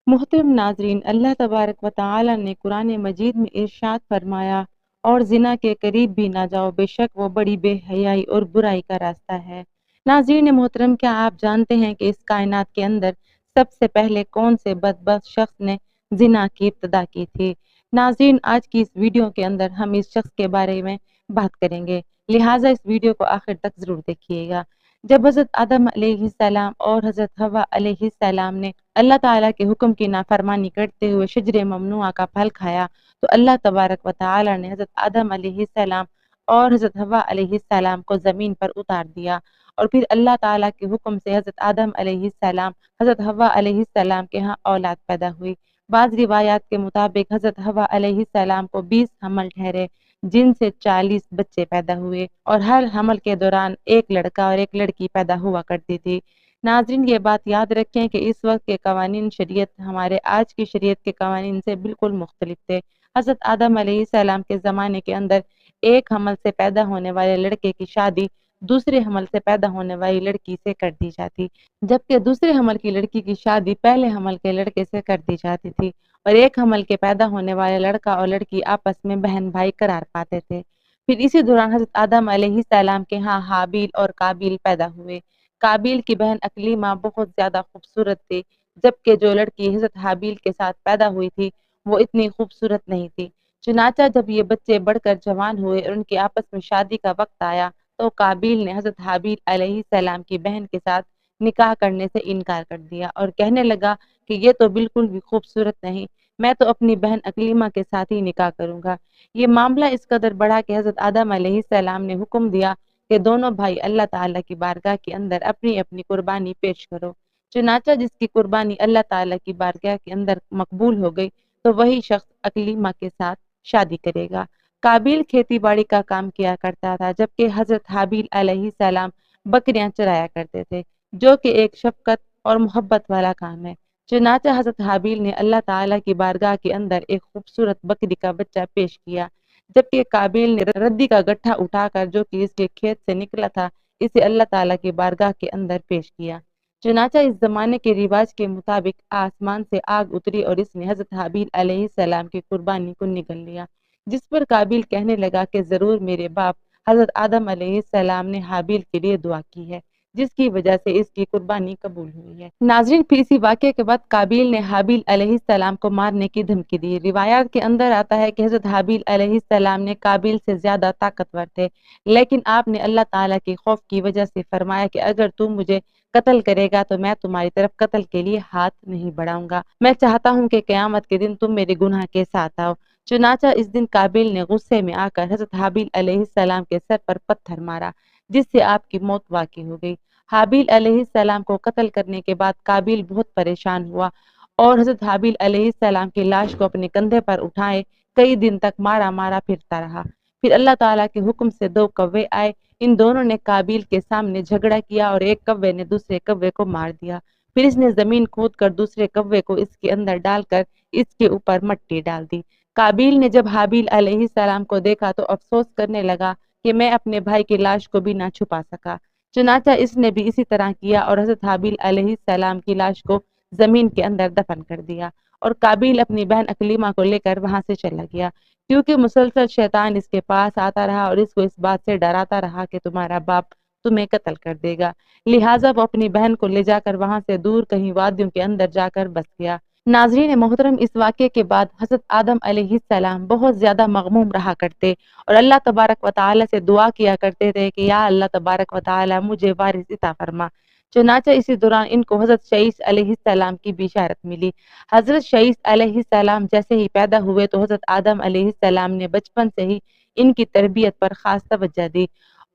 محترم ناظرین، اللہ تبارک و تعالی نے قرآن مجید میں ارشاد فرمایا، اور زنا کے قریب بھی نہ جاؤ، بے شک وہ بڑی بے حیائی اور برائی کا راستہ ہے۔ ناظرین محترم، کیا آپ جانتے ہیں کہ اس کائنات کے اندر سب سے پہلے کون سے بدبخت شخص نے زنا کی ابتدا کی تھی؟ ناظرین، آج کی اس ویڈیو کے اندر ہم اس شخص کے بارے میں بات کریں گے، لہٰذا اس ویڈیو کو آخر تک ضرور دیکھیے گا۔ جب حضرت آدم علیہ السلام اور حضرت حوا علیہ السلام نے اللہ تعالیٰ کے حکم کی نافرمانی کرتے ہوئے شجر ممنوعہ کا پھل کھایا، تو اللہ تبارک و تعالیٰ نے حضرت آدم علیہ السلام اور حضرت حوا علیہ السلام کو زمین پر اتار دیا، اور پھر اللہ تعالیٰ کے حکم سے حضرت آدم علیہ السلام حضرت حوا علیہ السلام کے ہاں اولاد پیدا ہوئی۔ بعض روایات کے مطابق حضرت حوا علیہ السلام کو 20 حمل ٹھہرے، جن سے 40 بچے پیدا ہوئے، اور ہر حمل کے دوران ایک لڑکا اور ایک لڑکی پیدا ہوا کرتی تھی۔ ناظرین، یہ بات یاد رکھیں کہ اس وقت کے قوانین شریعت ہمارے آج کی شریعت کے قوانین سے بالکل مختلف تھے۔ حضرت آدم علیہ السلام کے زمانے کے اندر ایک حمل سے پیدا ہونے والے لڑکے کی شادی دوسرے حمل سے پیدا ہونے والی لڑکی سے کر دی جاتی، جبکہ دوسرے حمل کی لڑکی کی شادی پہلے حمل کے لڑکے سے کر دی جاتی تھی، اور ایک حمل کے پیدا ہونے والے لڑکا اور لڑکی آپس میں بہن بھائی قرار پاتے تھے۔ پھر اسی دوران حضرت آدم علیہ السلام کے ہاں حابیل اور قابیل پیدا ہوئے۔ قابیل کی بہن اکلیمہ بہت زیادہ خوبصورت تھی، جبکہ جو لڑکی حضرت حابیل کے ساتھ پیدا ہوئی تھی وہ اتنی خوبصورت نہیں تھی۔ چنانچہ جب یہ بچے بڑھ کر جوان ہوئے اور ان کے آپس میں شادی کا وقت آیا، تو قابیل نے حضرت حابیل علیہ السلام کی بہن کے ساتھ نکاح کرنے سے انکار کر دیا، اور کہنے لگا کہ یہ تو بالکل بھی خوبصورت نہیں، میں تو اپنی بہن اکلیمہ کے ساتھ ہی نکاح کروں گا۔ یہ معاملہ اس قدر بڑھا کہ حضرت آدم علیہ السلام نے حکم دیا کہ دونوں بھائی اللہ تعالیٰ کی بارگاہ کے اندر اپنی اپنی قربانی پیش کرو۔ چنانچہ جس کی قربانی اللہ تعالیٰ کی بارگاہ کے اندر مقبول ہو گئی، تو وہی شخص اکلیمہ کے ساتھ شادی کرے گا۔ قابیل کھیتی باڑی کا کام کیا کرتا تھا، جبکہ حضرت حابیل علیہ السلام بکریاں چرایا کرتے تھے، جو کہ ایک شفقت اور محبت والا کام ہے۔ چنانچہ حضرت حابیل نے اللہ تعالیٰ کی بارگاہ کے اندر ایک خوبصورت بکری کا بچہ پیش کیا، جبکہ قابیل نے ردی کا گٹھا اٹھا کر جو کہ اس کے کھیت سے نکلا تھا، اسے اللہ تعالیٰ کی بارگاہ کے اندر پیش کیا۔ چنانچہ اس زمانے کے رواج کے مطابق آسمان سے آگ اتری اور اس نے حضرت حابیل علیہ السلام کی قربانی کو نگل لیا، جس پر قابیل کہنے لگا کہ ضرور میرے باپ حضرت آدم علیہ السلام نے حابیل کے لیے دعا کی ہے، جس کی وجہ سے اس کی قربانی قبول ہوئی ہے۔ ناظرین، پھر اسی واقعے کے بعد قابیل نے حابیل علیہ السلام کو مارنے کی دھمکی دی۔ روایات کے اندر آتا ہے کہ حضرت حابیل علیہ السلام نے قابیل سے زیادہ طاقتور تھے، لیکن آپ نے اللہ تعالیٰ کے خوف کی وجہ سے فرمایا کہ اگر تم مجھے قتل کرے گا تو میں تمہاری طرف قتل کے لیے ہاتھ نہیں بڑھاؤں گا، میں چاہتا ہوں کہ قیامت کے دن تم میرے گناہ کے ساتھ آؤ۔ چنانچہ اس دن قابیل نے غصے میں آ کر حضرت حابیل علیہ السلام کے سر پر پتھر مارا، جس سے آپ کی موت واقع ہو گئی۔ حابیل علیہ السلام کو قتل کرنے کے بعد قابیل بہت پریشان ہوا، اور حضرت حابیل علیہ السلام کی لاش کو اپنے کندھے پر اٹھائے کئی دن تک مارا مارا پھرتا رہا۔ پھر اللہ تعالیٰ کے حکم سے 2 کوے آئے، ان دونوں نے قابیل کے سامنے جھگڑا کیا اور ایک کوے نے دوسرے کوے کو مار دیا۔ پھر اس نے زمین کھود کر دوسرے کوے کو اس کے اندر ڈال کر اس کے اوپر مٹی ڈال دی۔ قابیل نے جب حابیل علیہ السلام کو دیکھا تو افسوس کرنے لگا کہ میں اپنے بھائی کی لاش کو بھی نہ چھپا سکا۔ چنانچہ اس نے بھی اسی طرح کیا اور حضرت حابیل علیہ السلام کی لاش کو زمین کے اندر دفن کر دیا، اور قابیل اپنی بہن اکلیمہ کو لے کر وہاں سے چلا گیا، کیونکہ مسلسل شیطان اس کے پاس آتا رہا اور اس کو اس بات سے ڈراتا رہا کہ تمہارا باپ تمہیں قتل کر دے گا، لہٰذا وہ اپنی بہن کو لے جا کر وہاں سے دور کہیں وادیوں کے اندر جا کر بس گیا۔ ناظرین محترم، اس واقعے کے بعد حضرت آدم علیہ السلام بہت زیادہ مغموم رہا کرتے اور اللہ تبارک و تعالی سے دعا کیا کرتے تھے کہ یا اللہ تبارک و تعالی مجھے وارث عطا فرما۔ چنانچہ اسی دوران ان کو حضرت شعیس علیہ السلام کی بشارت ملی۔ حضرت شعیس علیہ السلام جیسے ہی پیدا ہوئے تو حضرت آدم علیہ السلام نے بچپن سے ہی ان کی تربیت پر خاص توجہ دی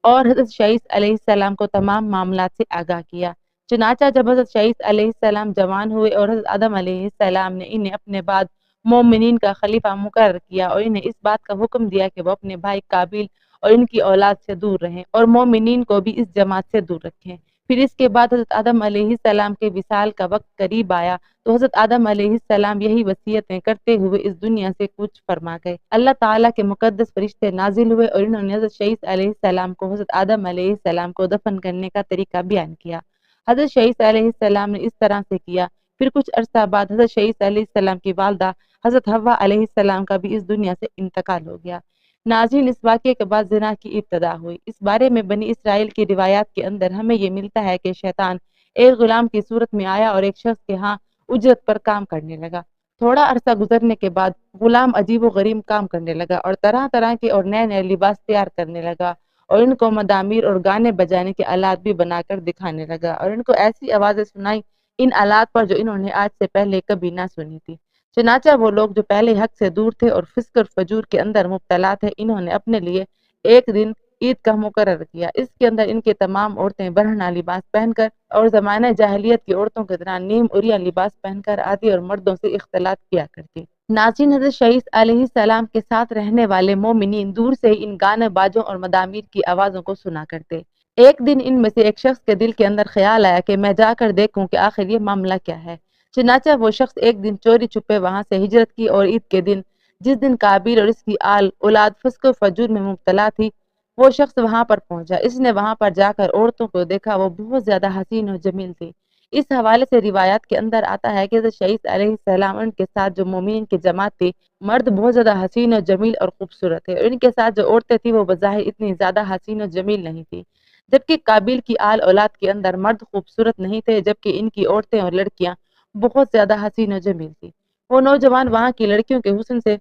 اور حضرت شعیس علیہ السلام کو تمام معاملات سے آگاہ کیا۔ چنانچہ جب حضرت شعیس علیہ السلام جوان ہوئے اور حضرت آدم علیہ السلام نے انہیں اپنے بعد مومنین کا خلیفہ مقرر کیا اور انہیں اس بات کا حکم دیا کہ وہ اپنے بھائی قابیل اور ان کی اولاد سے دور رہیں اور مومنین کو بھی اس جماعت سے دور رکھیں۔ پھر اس کے بعد حضرت آدم علیہ السلام کے وصال کا وقت قریب آیا تو حضرت آدم علیہ السلام یہی وصیتیں کرتے ہوئے اس دنیا سے کچھ فرما گئے۔ اللہ تعالیٰ کے مقدس فرشتے نازل ہوئے اور انہوں نے حضرت شعیس علیہ السلام کو حضرت آدم علیہ السلام کو دفن کرنے کا طریقہ بیان کیا۔ حضرت شعیس علیہ السلام نے اس طرح سے کیا پھر کچھ عرصہ بعد حضرت شیس علیہ السلام کی والدہ حضرت حوا علیہ السلام کا بھی اس دنیا سے انتقال ہو گیا۔ ناظرین، اس واقعے کے بعد زنا کی ابتدا ہوئی۔ اس بارے میں بنی اسرائیل کی روایات کے اندر ہمیں یہ ملتا ہے کہ شیطان ایک غلام کی صورت میں آیا اور ایک شخص کے ہاں اجرت پر کام کرنے لگا۔ تھوڑا عرصہ گزرنے کے بعد غلام عجیب و غریب کام کرنے لگا اور طرح طرح کے اور نئے نئے لباس تیار کرنے لگا، اور ان کو مدامیر اور گانے بجانے کے آلات بھی بنا کر دکھانے لگا، اور ان کو ایسی آوازیں سنائی ان آلات پر جو انہوں نے آج سے پہلے کبھی نہ سنی تھی۔ چنانچہ وہ لوگ جو پہلے حق سے دور تھے اور فسق اور فجور کے اندر مبتلا تھے، انہوں نے اپنے لیے ایک دن عید کا مقرر کیا۔ اس کے اندر ان کے تمام عورتیں برہنہ لباس پہن کر اور زمانہ جاہلیت کی عورتوں کی طرح نیم عریاں لباس پہن کر آدھی اور مردوں سے اختلاط کیا کرتی۔ ناظرین، حضرت شیس علیہ السلام کے ساتھ رہنے والے مومنین دور سے ان گانے بازوں اور مدامیر کی آوازوں کو سنا کرتے۔ ایک دن ان میں سے ایک شخص کے دل کے اندر خیال آیا کہ میں جا کر دیکھوں کہ آخر یہ معاملہ کیا ہے۔ چنانچہ وہ شخص ایک دن چوری چھپے وہاں سے ہجرت کی اور عید کے دن، جس دن قابیل اور اس کی اولاد فسق و فجور میں مبتلا تھی، وہ شخص وہاں پر پہنچا۔ اس نے وہاں پر جا کر عورتوں کو دیکھا، وہ بہت زیادہ حسین و جمیل تھی۔ اس حوالے سے روایات کے اندر آتا ہے کہ حضرت شیس علیہ السلام ان کے ساتھ جو مومنین کی جماعت تھی، مرد بہت زیادہ حسین و جمیل اور خوبصورت تھے، اور ان کے ساتھ جو عورتیں تھیں وہ بظاہر اتنی زیادہ حسین و جمیل نہیں تھی۔ جبکہ قابیل کی اولاد کے اندر مرد خوبصورت نہیں تھے، جبکہ ان کی عورتیں اور لڑکیاں بہت زیادہ حسین و جمیل تھی۔ وہ نوجوان وہاں کی لڑکیوں کے حسن سے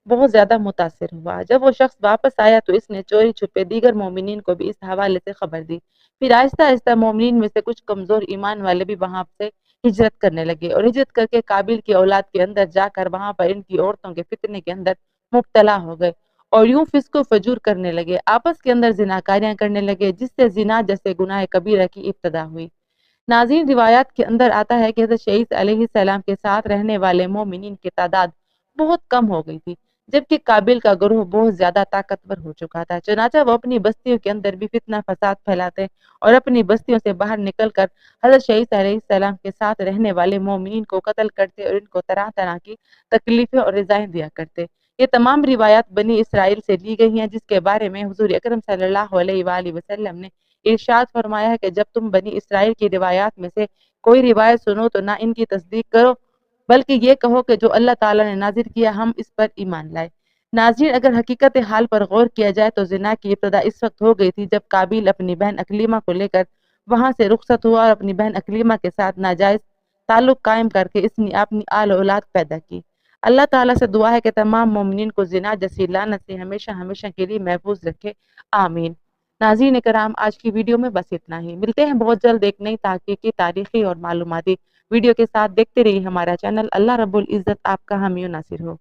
بہت زیادہ متاثر ہوا۔ جب وہ شخص واپس آیا تو اس نے چوری چھپے دیگر مومنین کو بھی اس حوالے سے خبر دی۔ پھر آہستہ آہستہ مومنین میں سے کچھ کمزور ایمان والے بھی وہاں سے ہجرت کرنے لگے، اور ہجرت کر کے قابیل کی اولاد کے اندر جا کر وہاں پر ان کی عورتوں کے فتنے کے اندر مبتلا ہو گئے، اور یوں فسق و فجور کرنے لگے، آپس کے اندر زناکاریاں کرنے لگے، جس سے زنا جیسے گناہ کبیرہ کی ابتدا ہوئی۔ ناظرین، روایات کے اندر آتا ہے کہ حضرت شیس علیہ السلام کے ساتھ رہنے والے مومنین کی تعداد بہت کم ہو گئی تھی، جبکہ قابیل کا گروہ بہت زیادہ طاقتور ہو چکا تھا۔ چنانچہ وہ اپنی بستیوں کے اندر بھی فتنہ فساد پھیلاتے اور اپنی بستیوں سے باہر نکل کر حضرت شیس علیہ السلام کے ساتھ رہنے والے مومنین کو قتل کرتے اور ان کو طرح طرح کی تکلیفیں اور رضائیں دیا کرتے۔ یہ تمام روایات بنی اسرائیل سے لی گئی ہیں، جس کے بارے میں حضور اکرم صلی اللہ علیہ وآلہ وسلم نے ارشاد فرمایا ہے کہ جب تم بنی اسرائیل کی روایات میں سے کوئی روایت سنو تو نہ ان کی تصدیق کرو، بلکہ یہ کہو کہ جو اللہ تعالیٰ نے نازل کیا ہم اس پر ایمان لائے۔ ناظرین، اگر حقیقت حال پر غور کیا جائے تو زنا کی ابتدا اس وقت ہو گئی تھی جب قابیل اپنی بہن اکلیمہ کو لے کر وہاں سے رخصت ہوا اور اپنی بہن اکلیمہ کے ساتھ ناجائز تعلق قائم کر کے اس نے اپنی اولاد پیدا کی۔ اللہ تعالیٰ سے دعا ہے کہ تمام مومنین کو زنا جیسی لعنت سے ہمیشہ ہمیشہ کے لیے محفوظ رکھے، آمین۔ ناظرین کرام، آج کی ویڈیو میں بس اتنا ہی، ملتے ہیں بہت جلد ایک نئی تحقیقی، تاریخی اور معلوماتی ویڈیو کے ساتھ۔ دیکھتے رہیے ہمارا چینل۔ اللہ رب العزت آپ کا حامی و ناصر ہو۔